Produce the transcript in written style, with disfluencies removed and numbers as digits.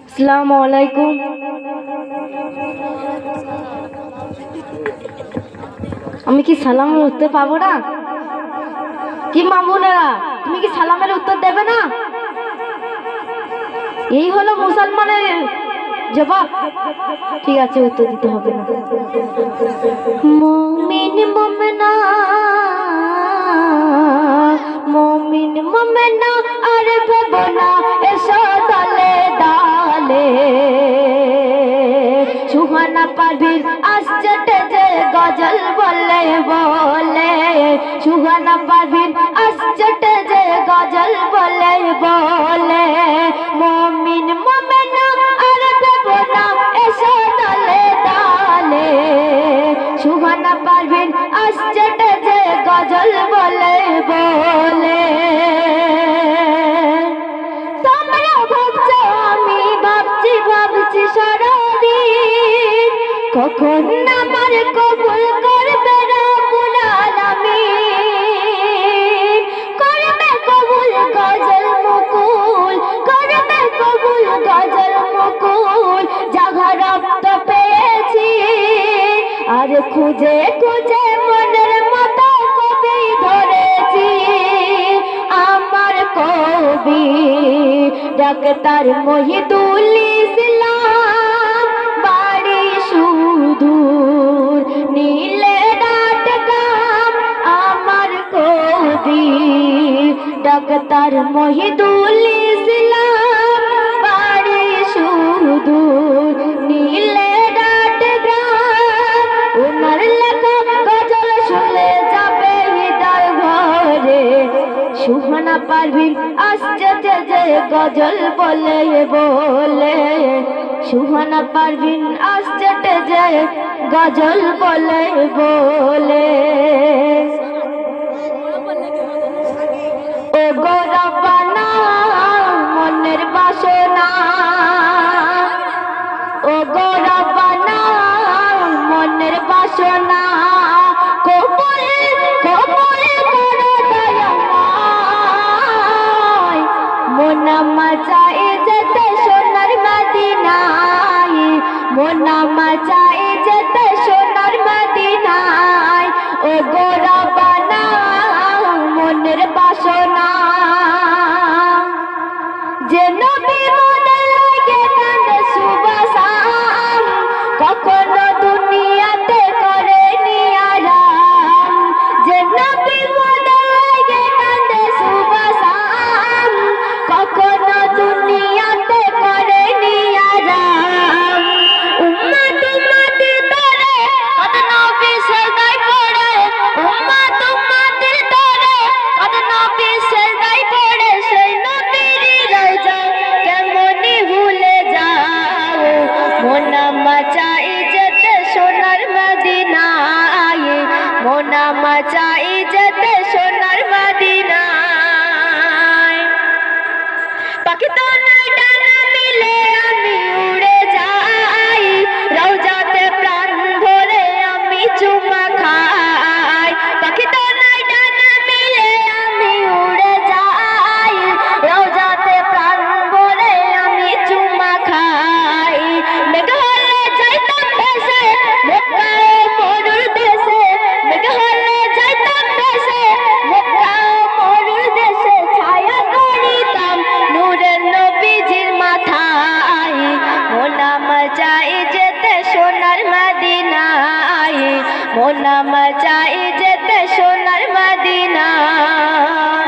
আসসালামু আলাইকুম। আমি কি সালামের উত্তর পাবো না? কি মা বোনেরা, তুমি কি সালামের উত্তর দেবে না? এই হলো মুসলমানের জবাব। ঠিক আছে, উত্তর দিতে হবে না। মুমিন মুমিনা, মুমিন মুমিনা আর ভেবো না এসো দলে দলে। সুহানা পারভীর আসছে যে গজল বলে বলে। সুহানা পারভীর আসছে যে গজল বলে বলে। মুমিন মুমিনা আর ভেবো না এসো দলে দলে। সুহানা পারভীর আসছে যে গজল বলে বলে। তোমরা ভাবছো আমি ভাবছি, ভাবছি সারাদিন কখন আমার কবুল করবে রব্বুল আলামিন। করবে কবুল গজল মুকুল, করবে কবুল গজল মুকুল। জাগা রক্ত পেয়েছি আর খুঁজে খুঁজে মনের মতো কবি ধরেছি। আমার কবি ডাক্তার মহিদুল ইসলাম, বাড়ি সুদূর নীলে ডাটগ্রাম। আমার কবি ডাক্তার মহিদুল ইসলাম, বাড়ি সুদূর নীলে ডাটগ্রাম। ওনার লেখা গজল শুনলে যাবে হৃদয় ভরে। সুহানা পারভীর আসছে যে গজল বলে বলে। সুহানা পারভীর আসছে যে গজল বলে বলে। ও গো রব্বানা মনের বাসনা, ও গো রব্বানা মনের বাসনা। কবুল কবুল করো দয়াময়। মন আমার চাই যেতে সোনার মদিনায়। মন আমার চাই যেতে সোনার মদিনায়। ও গো রব্বানা মনের বাসনা। যে নবী মনে লাগে কান্দে সুবহান, কখনো দুনিয়াতে করেনি আরাম। যে নবী মনে লাগে কান্দে সুবহান, কখনো দুনিয়াতে করেনি আরাম। উম্মত উম্মতের তরে কত নবী সেজদায় পড়ে। উম্মত উম্মতের তরে কত নবী সেজদায় পড়ে। সেই নবীর রওজা কেমনি ভুলে যাও। মন আমার চাই যেতে সোনার মদিনায়। মন আমার চাই যেতে সোনার মদিনায়। পাখি তো নাই ডানা মিলে আমি উড়ে যাই। রওজাতে প্রাণ ভরে আমি চুমা খাই। পাখি তো নাই ডানা মিলে আমি উড়ে যাই। রওজাতে প্রাণ ভরে আমি চুমা খাই। মেঘ হলে যাইতাম ভেসে মক্কা ও মরুর দেশে। মেঘ হলে যাইতাম ভেসে মক্কা ও মরুর দেশে। ছায়া করিতাম নূরের নবীজির মাথায়। মন আমার চাই যেতে সোনার মদিনায়। মন আমার চাই যেতে সোনার মদিনায়।